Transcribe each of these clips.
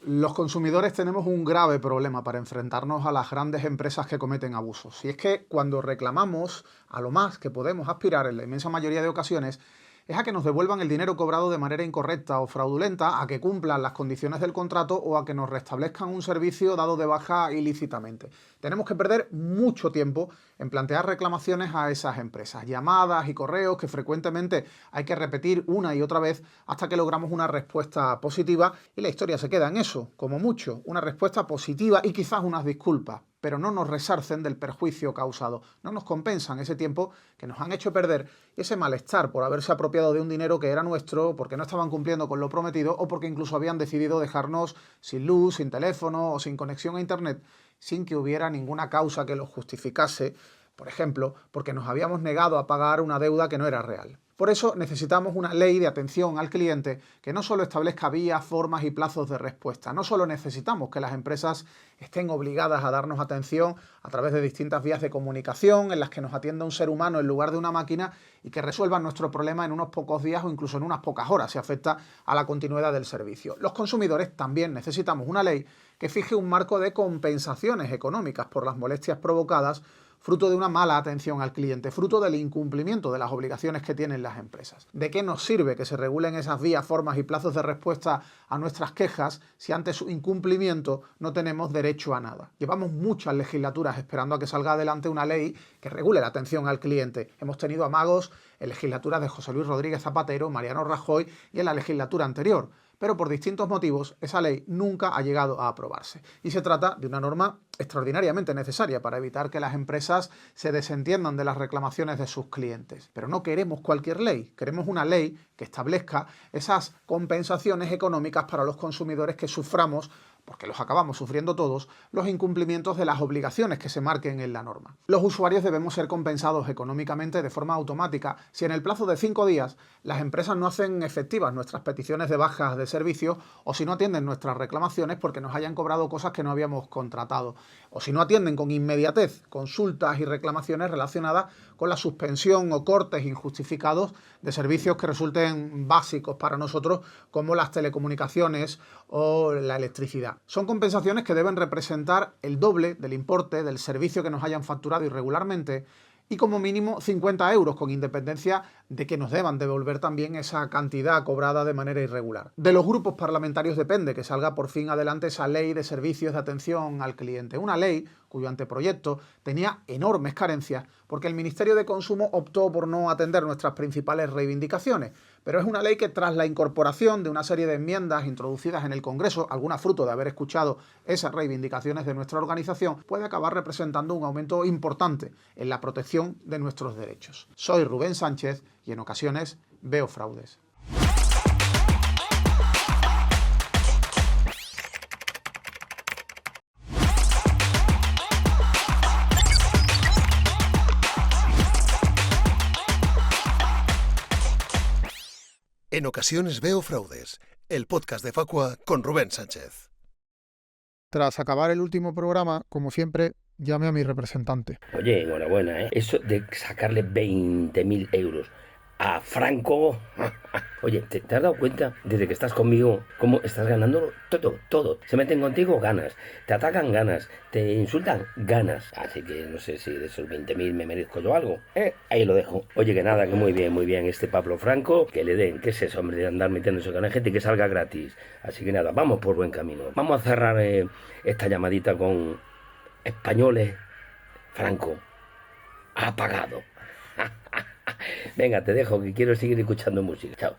Los consumidores tenemos un grave problema para enfrentarnos a las grandes empresas que cometen abusos. Y es que cuando reclamamos a lo más que podemos aspirar en la inmensa mayoría de ocasiones, es a que nos devuelvan el dinero cobrado de manera incorrecta o fraudulenta, a que cumplan las condiciones del contrato o a que nos restablezcan un servicio dado de baja ilícitamente. Tenemos que perder mucho tiempo en plantear reclamaciones a esas empresas, llamadas y correos que frecuentemente hay que repetir una y otra vez hasta que logramos una respuesta positiva y la historia se queda en eso, como mucho, una respuesta positiva y quizás unas disculpas, pero no nos resarcen del perjuicio causado, no nos compensan ese tiempo que nos han hecho perder y ese malestar por haberse apropiado de un dinero que era nuestro, porque no estaban cumpliendo con lo prometido o porque incluso habían decidido dejarnos sin luz, sin teléfono o sin conexión a internet sin que hubiera ninguna causa que lo justificase, por ejemplo, porque nos habíamos negado a pagar una deuda que no era real. Por eso necesitamos una ley de atención al cliente que no solo establezca vías, formas y plazos de respuesta. No solo necesitamos que las empresas estén obligadas a darnos atención a través de distintas vías de comunicación en las que nos atienda un ser humano en lugar de una máquina y que resuelvan nuestro problema en unos pocos días o incluso en unas pocas horas si afecta a la continuidad del servicio. Los consumidores también necesitamos una ley que fije un marco de compensaciones económicas por las molestias provocadas fruto de una mala atención al cliente, fruto del incumplimiento de las obligaciones que tienen las empresas. ¿De qué nos sirve que se regulen esas vías, formas y plazos de respuesta a nuestras quejas si ante su incumplimiento no tenemos derecho a nada? Llevamos muchas legislaturas esperando a que salga adelante una ley que regule la atención al cliente. Hemos tenido amagos en legislaturas de José Luis Rodríguez Zapatero, Mariano Rajoy y en la legislatura anterior, pero por distintos motivos esa ley nunca ha llegado a aprobarse. Y se trata de una norma extraordinariamente necesaria para evitar que las empresas se desentiendan de las reclamaciones de sus clientes. Pero no queremos cualquier ley, queremos una ley que establezca esas compensaciones económicas para los consumidores que suframos, porque los acabamos sufriendo todos, los incumplimientos de las obligaciones que se marquen en la norma. Los usuarios debemos ser compensados económicamente de forma automática si en el plazo de 5 días las empresas no hacen efectivas nuestras peticiones de bajas de servicio o si no atienden nuestras reclamaciones porque nos hayan cobrado cosas que no habíamos contratado o si no atienden con inmediatez consultas y reclamaciones relacionadas con la suspensión o cortes injustificados de servicios que resulten básicos para nosotros como las telecomunicaciones o la electricidad. Son compensaciones que deben representar el doble del importe del servicio que nos hayan facturado irregularmente y como mínimo 50 euros, con independencia de que nos deban devolver también esa cantidad cobrada de manera irregular. De los grupos parlamentarios depende que salga por fin adelante esa ley de servicios de atención al cliente. Una ley cuyo anteproyecto tenía enormes carencias porque el Ministerio de Consumo optó por no atender nuestras principales reivindicaciones. Pero es una ley que tras la incorporación de una serie de enmiendas introducidas en el Congreso, alguna fruto de haber escuchado esas reivindicaciones de nuestra organización, puede acabar representando un aumento importante en la protección de nuestros derechos. Soy Rubén Sánchez y en ocasiones veo fraudes. En ocasiones veo fraudes, el podcast de Facua con Rubén Sánchez. Tras acabar el último programa, como siempre, llame a mi representante. Oye, enhorabuena, ¿eh? Eso de sacarle 20.000 euros a Franco. Oye, ¿te has dado cuenta desde que estás conmigo cómo estás ganando todo? Se meten contigo, ganas. Te atacan, ganas. Te insultan, ganas. Así que no sé si de esos 20.000 me merezco yo algo. Ahí lo dejo. Oye, que nada, que muy bien este Pablo Franco. Que le den, ¿qué es eso, hombre, de andar metiéndose con la gente y que salga gratis? Así que nada, vamos por buen camino. Vamos a cerrar esta llamadita con españoles. Franco ha pagado. Venga, te dejo, que quiero seguir escuchando música. Chao.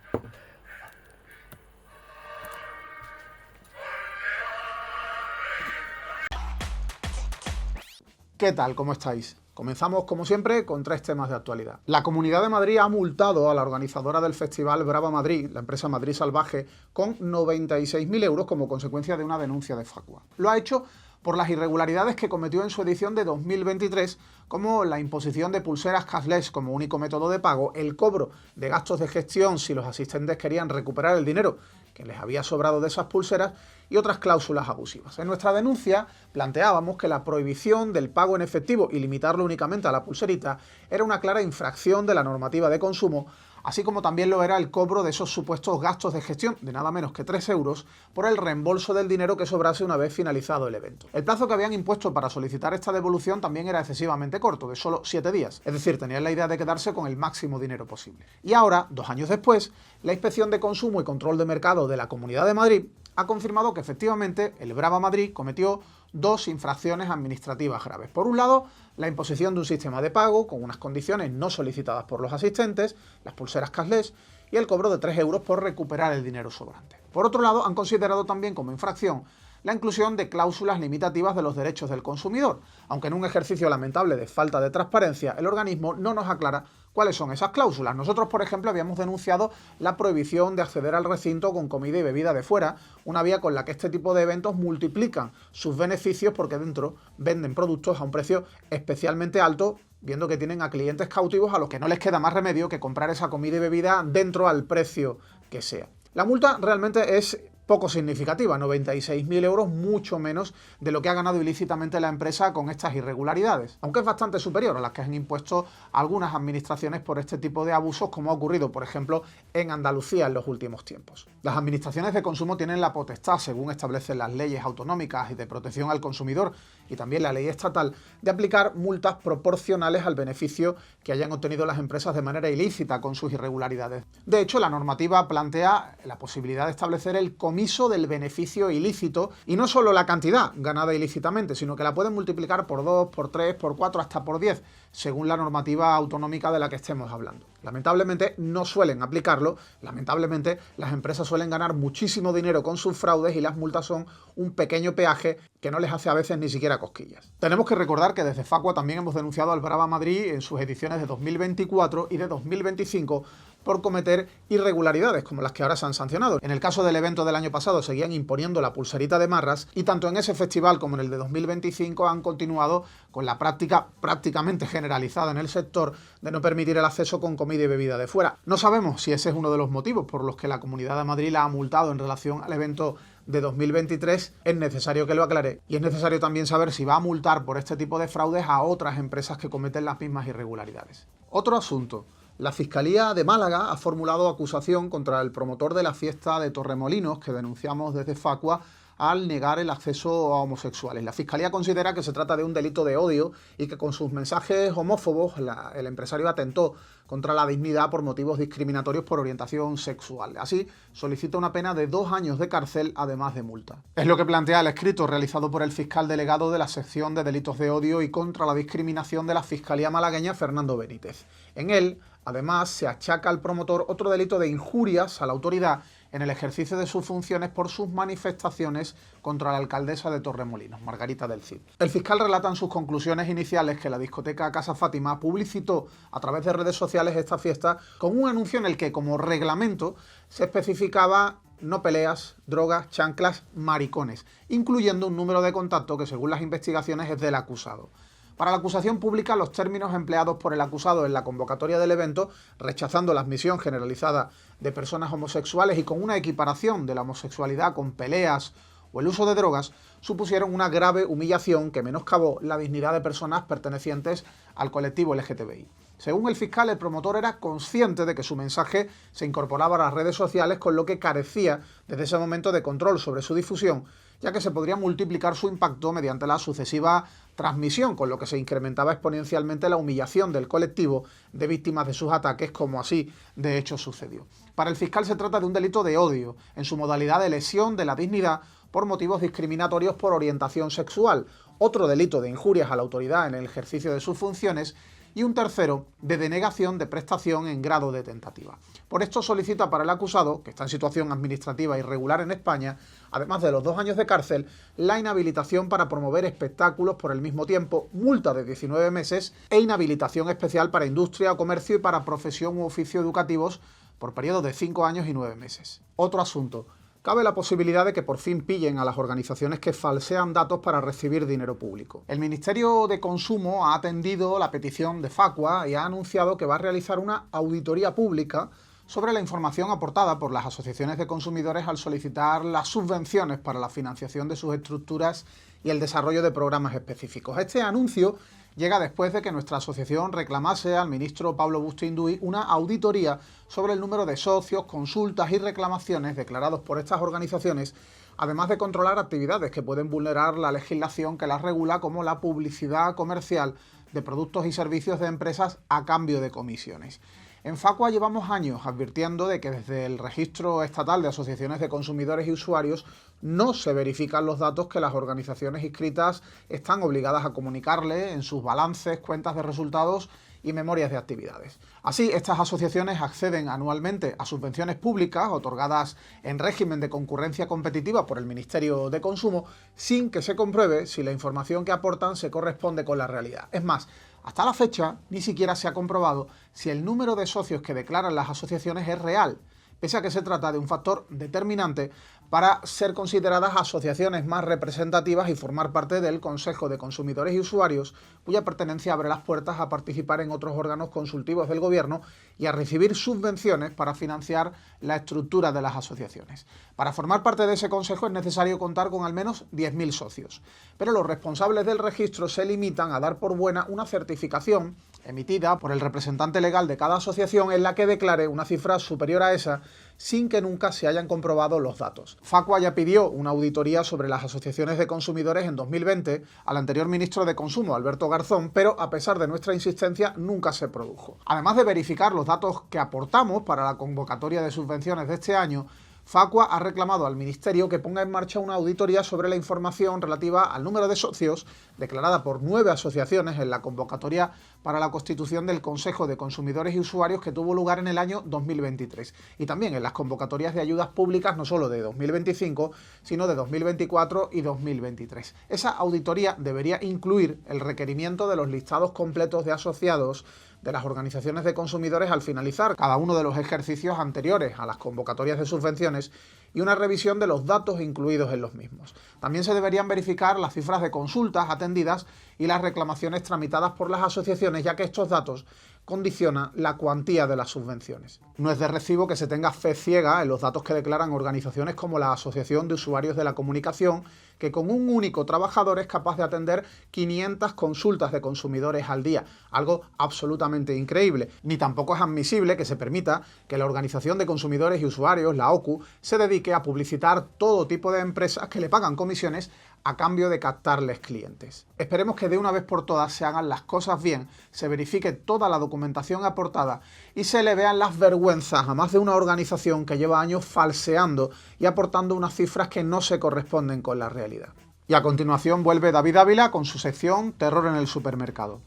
¿Qué tal? ¿Cómo estáis? Comenzamos, como siempre, con 3 temas de actualidad. La Comunidad de Madrid ha multado a la organizadora del festival Brava Madrid, la empresa Madrid Salvaje, con 96.000 euros como consecuencia de una denuncia de Facua. Lo ha hecho por las irregularidades que cometió en su edición de 2023, como la imposición de pulseras cashless como único método de pago, el cobro de gastos de gestión si los asistentes querían recuperar el dinero que les había sobrado de esas pulseras y otras cláusulas abusivas. En nuestra denuncia planteábamos que la prohibición del pago en efectivo y limitarlo únicamente a la pulserita era una clara infracción de la normativa de consumo, así como también lo era el cobro de esos supuestos gastos de gestión de nada menos que 3 euros por el reembolso del dinero que sobrase una vez finalizado el evento. El plazo que habían impuesto para solicitar esta devolución también era excesivamente corto, de solo 7 días, es decir, tenían la idea de quedarse con el máximo dinero posible. Y ahora, 2 años después, la Inspección de Consumo y Control de Mercado de la Comunidad de Madrid ha confirmado que efectivamente el Brava Madrid cometió 2 infracciones administrativas graves. Por un lado, la imposición de un sistema de pago con unas condiciones no solicitadas por los asistentes, las pulseras cashless, y el cobro de 3 euros por recuperar el dinero sobrante. Por otro lado, han considerado también como infracción la inclusión de cláusulas limitativas de los derechos del consumidor, aunque en un ejercicio lamentable de falta de transparencia, el organismo no nos aclara cuáles son esas cláusulas. Nosotros, por ejemplo, habíamos denunciado la prohibición de acceder al recinto con comida y bebida de fuera, una vía con la que este tipo de eventos multiplican sus beneficios porque dentro venden productos a un precio especialmente alto, viendo que tienen a clientes cautivos a los que no les queda más remedio que comprar esa comida y bebida dentro al precio que sea. La multa realmente es poco significativa, 96.000 euros, mucho menos de lo que ha ganado ilícitamente la empresa con estas irregularidades, aunque es bastante superior a las que han impuesto algunas administraciones por este tipo de abusos, como ha ocurrido, por ejemplo, en Andalucía en los últimos tiempos. Las administraciones de consumo tienen la potestad, según establecen las leyes autonómicas y de protección al consumidor y también la ley estatal, de aplicar multas proporcionales al beneficio que hayan obtenido las empresas de manera ilícita con sus irregularidades. De hecho, la normativa plantea la posibilidad de establecer el comiso del beneficio ilícito, y no solo la cantidad ganada ilícitamente, sino que la pueden multiplicar por 2, por 3, por 4, hasta por 10, según la normativa autonómica de la que estemos hablando. Lamentablemente no suelen aplicarlo, lamentablemente las empresas suelen ganar muchísimo dinero con sus fraudes y las multas son un pequeño peaje que no les hace a veces ni siquiera cosquillas. Tenemos que recordar que desde Facua también hemos denunciado al Brava Madrid en sus ediciones de 2024 y de 2025 por cometer irregularidades como las que ahora se han sancionado. En el caso del evento del año pasado seguían imponiendo la pulserita de marras y tanto en ese festival como en el de 2025 han continuado con la práctica prácticamente generalizada en el sector de no permitir el acceso con comida y bebida de fuera. No sabemos si ese es uno de los motivos por los que la Comunidad de Madrid la ha multado en relación al evento de 2023, es necesario que lo aclare y es necesario también saber si va a multar por este tipo de fraudes a otras empresas que cometen las mismas irregularidades. Otro asunto. La Fiscalía de Málaga ha formulado acusación contra el promotor de la fiesta de Torremolinos, que denunciamos desde Facua, al negar el acceso a homosexuales. La Fiscalía considera que se trata de un delito de odio y que con sus mensajes homófobos el empresario atentó contra la dignidad por motivos discriminatorios por orientación sexual. Así, solicita una pena de 2 años de cárcel, además de multa. Es lo que plantea el escrito realizado por el fiscal delegado de la sección de delitos de odio y contra la discriminación de la Fiscalía malagueña, Fernando Benítez. En él, además, se achaca al promotor otro delito de injurias a la autoridad en el ejercicio de sus funciones por sus manifestaciones contra la alcaldesa de Torremolinos, Margarita del Cid. El fiscal relata en sus conclusiones iniciales que la discoteca Casa Fátima publicitó a través de redes sociales esta fiesta con un anuncio en el que, como reglamento, se especificaba no peleas, drogas, chanclas, maricones, incluyendo un número de contacto que, según las investigaciones, es del acusado. Para la acusación pública, los términos empleados por el acusado en la convocatoria del evento, rechazando la admisión generalizada de personas homosexuales y con una equiparación de la homosexualidad con peleas o el uso de drogas, supusieron una grave humillación que menoscabó la dignidad de personas pertenecientes al colectivo LGTBI. Según el fiscal, el promotor era consciente de que su mensaje se incorporaba a las redes sociales, con lo que carecía desde ese momento de control sobre su difusión, ya que se podría multiplicar su impacto mediante la sucesiva transmisión, con lo que se incrementaba exponencialmente la humillación del colectivo de víctimas de sus ataques, como así de hecho sucedió. Para el fiscal se trata de un delito de odio, en su modalidad de lesión de la dignidad por motivos discriminatorios por orientación sexual, otro delito de injurias a la autoridad en el ejercicio de sus funciones y un tercero de denegación de prestación en grado de tentativa. Por esto solicita para el acusado, que está en situación administrativa irregular en España, además de los 2 años de cárcel, la inhabilitación para promover espectáculos por el mismo tiempo, multa de 19 meses e inhabilitación especial para industria o comercio y para profesión u oficio educativos por periodo de 5 años y 9 meses. Otro asunto. Cabe la posibilidad de que por fin pillen a las organizaciones que falsean datos para recibir dinero público. El Ministerio de Consumo ha atendido la petición de Facua y ha anunciado que va a realizar una auditoría pública sobre la información aportada por las asociaciones de consumidores al solicitar las subvenciones para la financiación de sus estructuras y el desarrollo de programas específicos. Este anuncio llega después de que nuestra asociación reclamase al ministro Pablo Bustinduy una auditoría sobre el número de socios, consultas y reclamaciones declarados por estas organizaciones, además de controlar actividades que pueden vulnerar la legislación que las regula, como la publicidad comercial de productos y servicios de empresas a cambio de comisiones. En Facua llevamos años advirtiendo de que desde el Registro Estatal de Asociaciones de Consumidores y Usuarios no se verifican los datos que las organizaciones inscritas están obligadas a comunicarle en sus balances, cuentas de resultados y memorias de actividades. Así, estas asociaciones acceden anualmente a subvenciones públicas otorgadas en régimen de concurrencia competitiva por el Ministerio de Consumo sin que se compruebe si la información que aportan se corresponde con la realidad. Es más, hasta la fecha ni siquiera se ha comprobado si el número de socios que declaran las asociaciones es real, pese a que se trata de un factor determinante para ser consideradas asociaciones más representativas y formar parte del Consejo de Consumidores y Usuarios, cuya pertenencia abre las puertas a participar en otros órganos consultivos del Gobierno y a recibir subvenciones para financiar la estructura de las asociaciones. Para formar parte de ese consejo es necesario contar con al menos 10.000 socios, pero los responsables del registro se limitan a dar por buena una certificación emitida por el representante legal de cada asociación en la que declare una cifra superior a esa sin que nunca se hayan comprobado los datos. Facua ya pidió una auditoría sobre las asociaciones de consumidores en 2020 al anterior ministro de Consumo, Alberto Garzón, pero a pesar de nuestra insistencia nunca se produjo. Además de verificar los datos que aportamos para la convocatoria de subvenciones de este año, Facua ha reclamado al Ministerio que ponga en marcha una auditoría sobre la información relativa al número de socios declarada por 9 asociaciones en la convocatoria para la constitución del Consejo de Consumidores y Usuarios que tuvo lugar en el año 2023 y también en las convocatorias de ayudas públicas no solo de 2025, sino de 2024 y 2023. Esa auditoría debería incluir el requerimiento de los listados completos de asociados de las organizaciones de consumidores al finalizar cada uno de los ejercicios anteriores a las convocatorias de subvenciones y una revisión de los datos incluidos en los mismos. También se deberían verificar las cifras de consultas atendidas y las reclamaciones tramitadas por las asociaciones, ya que estos datos condicionan la cuantía de las subvenciones. No es de recibo que se tenga fe ciega en los datos que declaran organizaciones como la Asociación de Usuarios de la Comunicación, que con un único trabajador es capaz de atender 500 consultas de consumidores al día, algo absolutamente increíble. Ni tampoco es admisible que se permita que la Organización de Consumidores y Usuarios, la OCU, se dedique a publicitar todo tipo de empresas que le pagan comisiones a cambio de captarles clientes. Esperemos que de una vez por todas se hagan las cosas bien, se verifique toda la documentación aportada y se le vean las vergüenzas a más de una organización que lleva años falseando y aportando unas cifras que no se corresponden con la realidad. Y a continuación vuelve David Ávila con su sección Terror en el supermercado.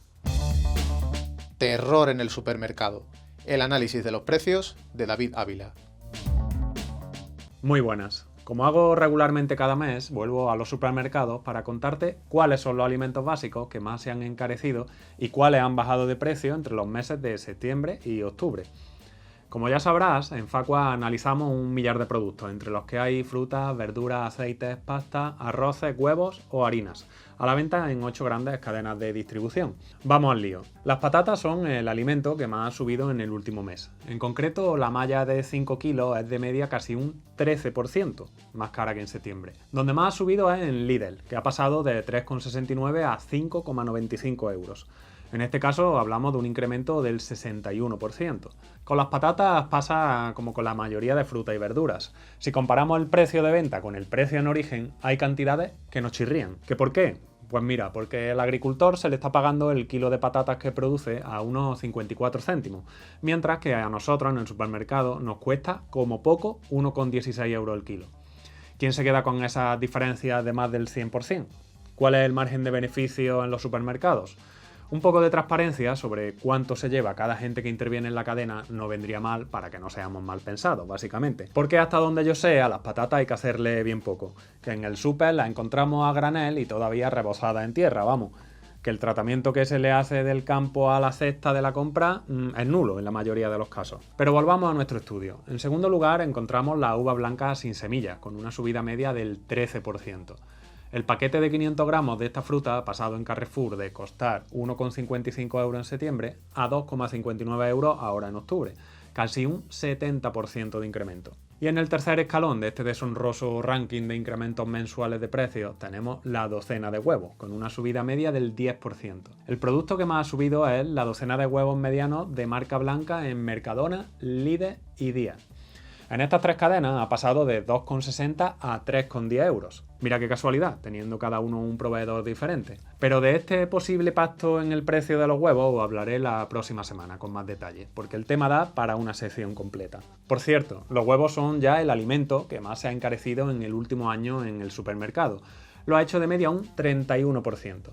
Terror en el supermercado. El análisis de los precios de David Ávila. Muy buenas. Como hago regularmente cada mes, vuelvo a los supermercados para contarte cuáles son los alimentos básicos que más se han encarecido y cuáles han bajado de precio entre los meses de septiembre y octubre. Como ya sabrás, en Facua analizamos 1 millar de productos, entre los que hay frutas, verduras, aceites, pasta, arroces, huevos o harinas, a la venta en 8 grandes cadenas de distribución. Vamos al lío. Las patatas son el alimento que más ha subido en el último mes. En concreto, la malla de 5 kilos es de media casi un 13% más cara que en septiembre. Donde más ha subido es en Lidl, que ha pasado de 3,69 a 5,95 euros. En este caso hablamos de un incremento del 61%. Con las patatas pasa como con la mayoría de frutas y verduras. Si comparamos el precio de venta con el precio en origen, hay cantidades que nos chirrían. ¿Que por qué? Pues mira, porque el agricultor se le está pagando el kilo de patatas que produce a unos 54 céntimos, mientras que a nosotros en el supermercado nos cuesta como poco 1,16 euros el kilo. ¿Quién se queda con esas diferencias de más del 100%? ¿Cuál es el margen de beneficio en los supermercados? Un poco de transparencia sobre cuánto se lleva cada gente que interviene en la cadena no vendría mal para que no seamos mal pensados, básicamente. Porque hasta donde yo sé, a las patatas hay que hacerle bien poco. Que en el súper las encontramos a granel y todavía rebozadas en tierra, vamos. Que el tratamiento que se le hace del campo a la cesta de la compra es nulo en la mayoría de los casos. Pero volvamos a nuestro estudio. En segundo lugar encontramos la uva blanca sin semilla, con una subida media del 13%. El paquete de 500 gramos de esta fruta ha pasado en Carrefour de costar 1,55 euros en septiembre a 2,59 euros ahora en octubre, casi un 70% de incremento. Y en el tercer escalón de este deshonroso ranking de incrementos mensuales de precios tenemos la docena de huevos, con una subida media del 10%. El producto que más ha subido es la docena de huevos medianos de marca blanca en Mercadona, Lidl y Día. En estas tres cadenas ha pasado de 2,60 a 3,10 euros. Mira qué casualidad, teniendo cada uno un proveedor diferente. Pero de este posible pacto en el precio de los huevos os hablaré la próxima semana con más detalles, porque el tema da para una sección completa. Por cierto, los huevos son ya el alimento que más se ha encarecido en el último año en el supermercado. Lo ha hecho de media un 31%.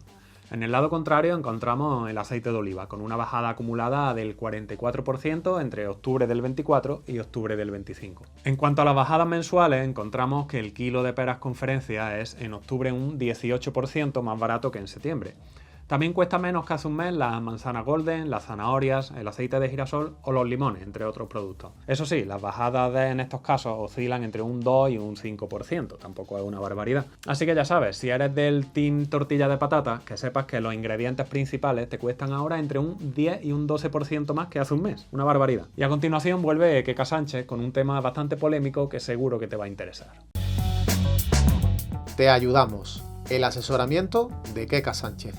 En el lado contrario encontramos el aceite de oliva, con una bajada acumulada del 44% entre octubre del 24 y octubre del 25. En cuanto a las bajadas mensuales, encontramos que el kilo de peras conferencia es en octubre un 18% más barato que en septiembre. También cuesta menos que hace un mes las manzanas golden, las zanahorias, el aceite de girasol o los limones, entre otros productos. Eso sí, las bajadas en estos casos oscilan entre un 2 y un 5%, tampoco es una barbaridad. Así que ya sabes, si eres del team tortilla de patatas, que sepas que los ingredientes principales te cuestan ahora entre un 10 y un 12% más que hace un mes, una barbaridad. Y a continuación vuelve Keka Sánchez con un tema bastante polémico que seguro que te va a interesar. Te ayudamos. El asesoramiento de Keka Sánchez.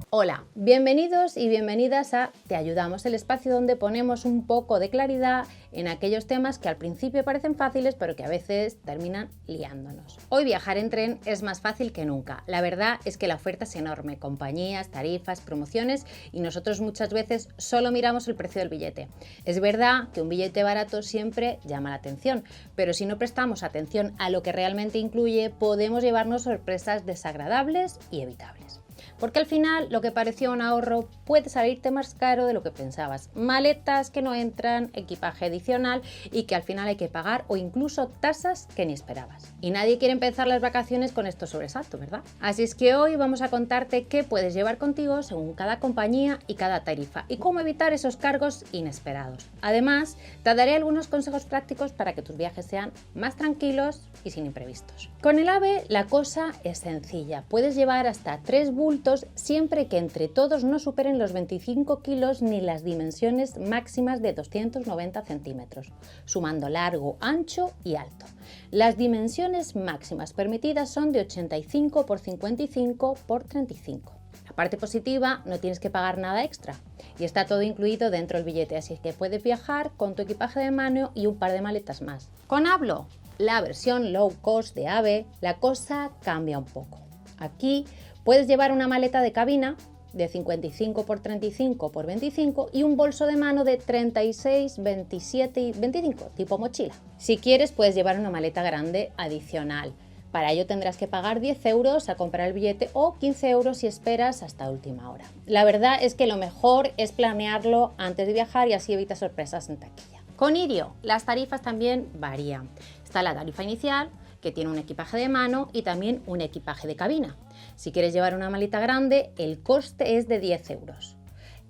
Hola, bienvenidos y bienvenidas a Te Ayudamos, el espacio donde ponemos un poco de claridad en aquellos temas que al principio parecen fáciles pero que a veces terminan liándonos. Hoy viajar en tren es más fácil que nunca. La verdad es que la oferta es enorme, compañías, tarifas, promociones y nosotros muchas veces solo miramos el precio del billete. Es verdad que un billete barato siempre llama la atención, pero si no prestamos atención a lo que realmente incluye podemos llevarnos sorpresas desagradables y evitables. Porque al final lo que parecía un ahorro puede salirte más caro de lo que pensabas. Maletas que no entran, equipaje adicional y que al final hay que pagar o incluso tasas que ni esperabas. Y nadie quiere empezar las vacaciones con estos sobresaltos, ¿verdad? Así es que hoy vamos a contarte qué puedes llevar contigo según cada compañía y cada tarifa y cómo evitar esos cargos inesperados. Además, te daré algunos consejos prácticos para que tus viajes sean más tranquilos y sin imprevistos. Con el AVE la cosa es sencilla. Puedes llevar hasta 3 bultos siempre que entre todos no superen los 25 kilos ni las dimensiones máximas de 290 centímetros, sumando largo, ancho y alto. Las dimensiones máximas permitidas son de 85 por 55 por 35. La parte positiva, no tienes que pagar nada extra y está todo incluido dentro del billete, así que puedes viajar con tu equipaje de mano y un par de maletas más. Con Avlo, la versión low cost de AVE, la cosa cambia un poco. Aquí puedes llevar una maleta de cabina de 55 por 35 por 25 y un bolso de mano de 36, 27 y 25, tipo mochila. Si quieres, puedes llevar una maleta grande adicional. Para ello tendrás que pagar 10 euros a comprar el billete o 15 euros si esperas hasta última hora. La verdad es que lo mejor es planearlo antes de viajar y así evitas sorpresas en taquilla. Con Irio, las tarifas también varían. Está la tarifa inicial, que tiene un equipaje de mano y también un equipaje de cabina. Si quieres llevar una maleta grande, el coste es de 10 euros.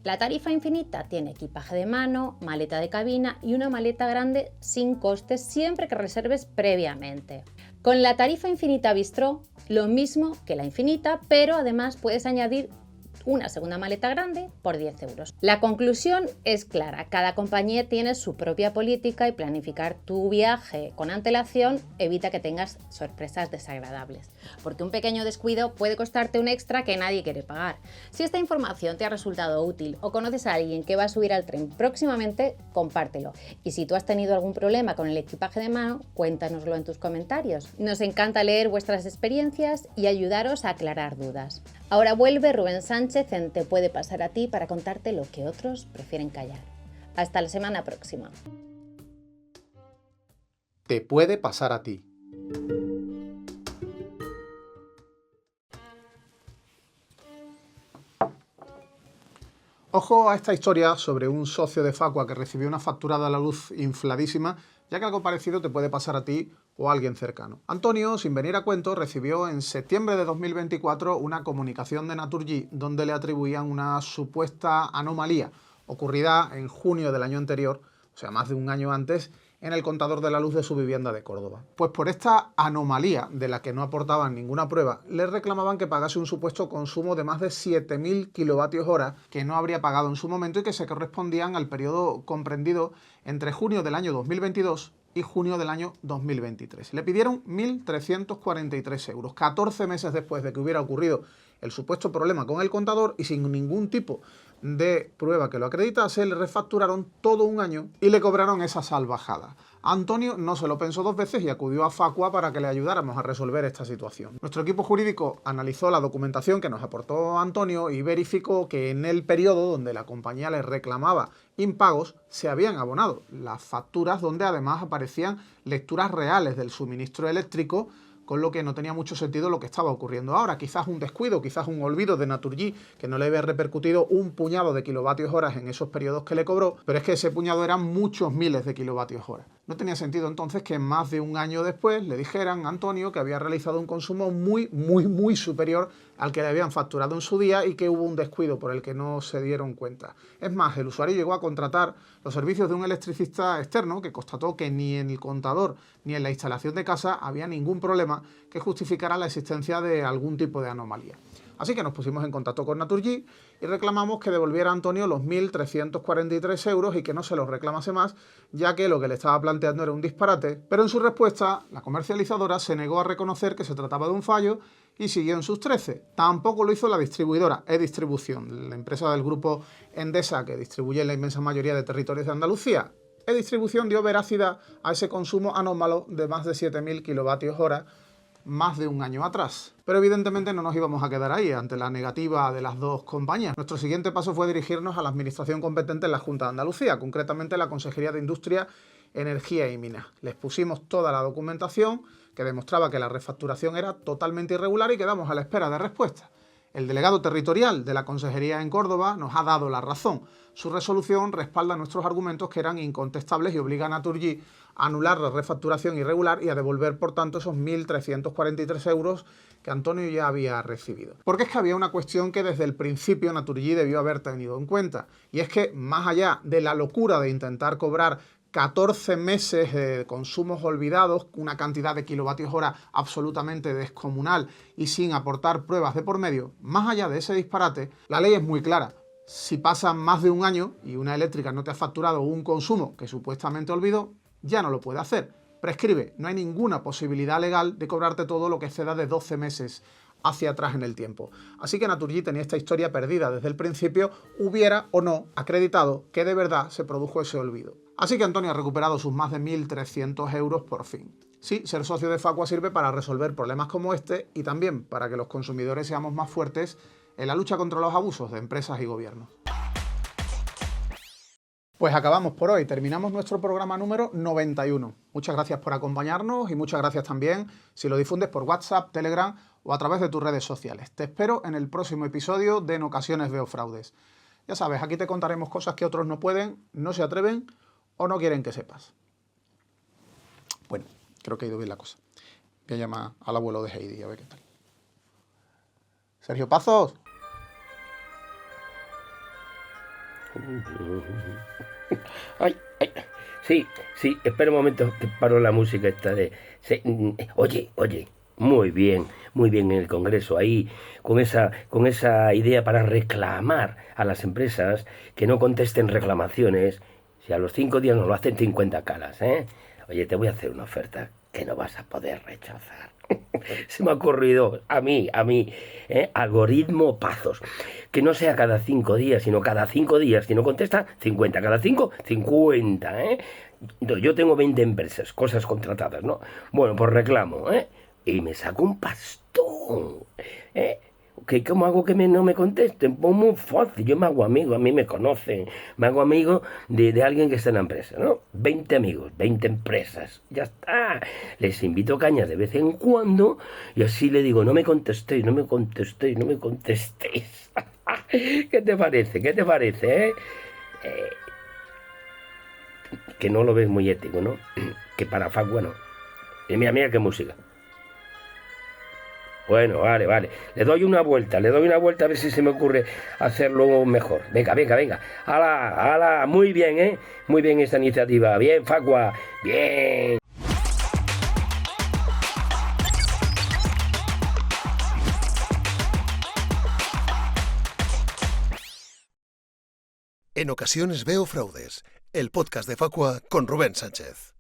La tarifa infinita tiene equipaje de mano, maleta de cabina y una maleta grande sin costes siempre que reserves previamente. Con la tarifa infinita Bistro, lo mismo que la infinita, pero además puedes añadir una segunda maleta grande por 10 euros. La conclusión es clara, cada compañía tiene su propia política y planificar tu viaje con antelación evita que tengas sorpresas desagradables, porque un pequeño descuido puede costarte un extra que nadie quiere pagar. Si esta información te ha resultado útil o conoces a alguien que va a subir al tren próximamente, compártelo. Y si tú has tenido algún problema con el equipaje de mano, cuéntanoslo en tus comentarios. Nos encanta leer vuestras experiencias y ayudaros a aclarar dudas. Ahora vuelve Rubén Sánchez en Te Puede Pasar a Ti para contarte lo que otros prefieren callar. Hasta la semana próxima. Te puede pasar a ti. Ojo a esta historia sobre un socio de Facua que recibió una factura de la luz infladísima, ya que algo parecido te puede pasar a ti o a alguien cercano. Antonio, sin venir a cuento, recibió en septiembre de 2024 una comunicación de Naturgy donde le atribuían una supuesta anomalía ocurrida en junio del año anterior, o sea, más de un año antes, en el contador de la luz de su vivienda de Córdoba. Pues por esta anomalía de la que no aportaban ninguna prueba, le reclamaban que pagase un supuesto consumo de más de 7.000 kilovatios hora que no habría pagado en su momento y que se correspondían al periodo comprendido entre junio del año 2022 y junio del año 2023. Le pidieron 1.343 euros, 14 meses después de que hubiera ocurrido el supuesto problema con el contador y sin ningún tipo de prueba que lo acreditase, le refacturaron todo un año y le cobraron esa salvajada. Antonio no se lo pensó dos veces y acudió a Facua para que le ayudáramos a resolver esta situación. Nuestro equipo jurídico analizó la documentación que nos aportó Antonio y verificó que en el periodo donde la compañía le reclamaba impagos se habían abonado las facturas donde además aparecían lecturas reales del suministro eléctrico, con lo que no tenía mucho sentido lo que estaba ocurriendo ahora. Quizás un descuido, quizás un olvido de Naturgy, que no le había repercutido un puñado de kilovatios horas en esos periodos que le cobró, pero es que ese puñado eran muchos miles de kilovatios horas. No tenía sentido entonces que más de un año después le dijeran a Antonio que había realizado un consumo muy superior al que le habían facturado en su día y que hubo un descuido por el que no se dieron cuenta. Es más, el usuario llegó a contratar los servicios de un electricista externo que constató que ni en el contador ni en la instalación de casa había ningún problema que justificara la existencia de algún tipo de anomalía. Así que nos pusimos en contacto con Naturgy y reclamamos que devolviera a Antonio los 1.343 euros y que no se los reclamase más, ya que lo que le estaba planteando era un disparate, pero en su respuesta la comercializadora se negó a reconocer que se trataba de un fallo y siguió en sus 13. Tampoco lo hizo la distribuidora E-Distribución, la empresa del grupo Endesa que distribuye en la inmensa mayoría de territorios de Andalucía. E-Distribución dio veracidad a ese consumo anómalo de más de 7.000 kilovatios hora más de un año atrás. Pero evidentemente no nos íbamos a quedar ahí ante la negativa de las dos compañías. Nuestro siguiente paso fue dirigirnos a la administración competente en la Junta de Andalucía, concretamente la Consejería de Industria, Energía y Minas. Les pusimos toda la documentación que demostraba que la refacturación era totalmente irregular y quedamos a la espera de respuesta. El delegado territorial de la Consejería en Córdoba nos ha dado la razón. Su resolución respalda nuestros argumentos que eran incontestables y obliga a Naturgy a anular la refacturación irregular y a devolver, por tanto, esos 1.343 euros que Antonio ya había recibido. Porque es que había una cuestión que desde el principio Naturgy debió haber tenido en cuenta, y es que más allá de la locura de intentar cobrar 14 meses de consumos olvidados, una cantidad de kilovatios hora absolutamente descomunal y sin aportar pruebas de por medio, más allá de ese disparate, la ley es muy clara. Si pasa más de un año y una eléctrica no te ha facturado un consumo que supuestamente olvidó, ya no lo puede hacer. Prescribe, no hay ninguna posibilidad legal de cobrarte todo lo que exceda de 12 meses hacia atrás en el tiempo. Así que Naturgy tenía esta historia perdida desde el principio, hubiera o no acreditado que de verdad se produjo ese olvido. Así que Antonio ha recuperado sus más de 1.300 euros por fin. Sí, ser socio de Facua sirve para resolver problemas como este y también para que los consumidores seamos más fuertes en la lucha contra los abusos de empresas y gobiernos. Pues acabamos por hoy, terminamos nuestro programa número 91. Muchas gracias por acompañarnos y muchas gracias también si lo difundes por WhatsApp, Telegram o a través de tus redes sociales. Te espero en el próximo episodio de En ocasiones veo fraudes. Ya sabes, aquí te contaremos cosas que otros no pueden, no se atreven o no quieren que sepas. Bueno, creo que ha ido bien la cosa. Voy a llamar al abuelo de Heidi a ver qué tal. Sergio Pazos. Ay. Sí, espera un momento, te paro la música esta de... Sí, oye, muy bien en el Congreso, ahí, con esa idea para reclamar a las empresas que no contesten reclamaciones, si a los 5 días nos lo hacen 50 caras, ¿eh? Oye, te voy a hacer una oferta que no vas a poder rechazar. Se me ha ocurrido a mí, algoritmo Pazos, que no sea cada 5 días, sino cada 5 días, si no contesta, 50, cada 5, 50, Entonces, yo tengo 20 empresas, cosas contratadas, ¿no? Bueno, pues reclamo, y me saco un pastón, ¿Cómo hago que no me contesten? Pues muy fácil, yo me hago amigo, a mí me conocen, me hago amigo de alguien que está en la empresa, ¿no? 20 amigos, 20 empresas, ya está. Les invito cañas de vez en cuando y así le digo, no me contestéis. ¿Qué te parece, Que no lo ves muy ético, ¿no? Que para Facua no. Y mira qué música. Bueno, vale. Le doy una vuelta a ver si se me ocurre hacerlo mejor. Venga. ¡Hala! Muy bien, ¿eh? Muy bien esta iniciativa. Bien, Facua. Bien. En ocasiones veo fraudes, el podcast de Facua con Rubén Sánchez.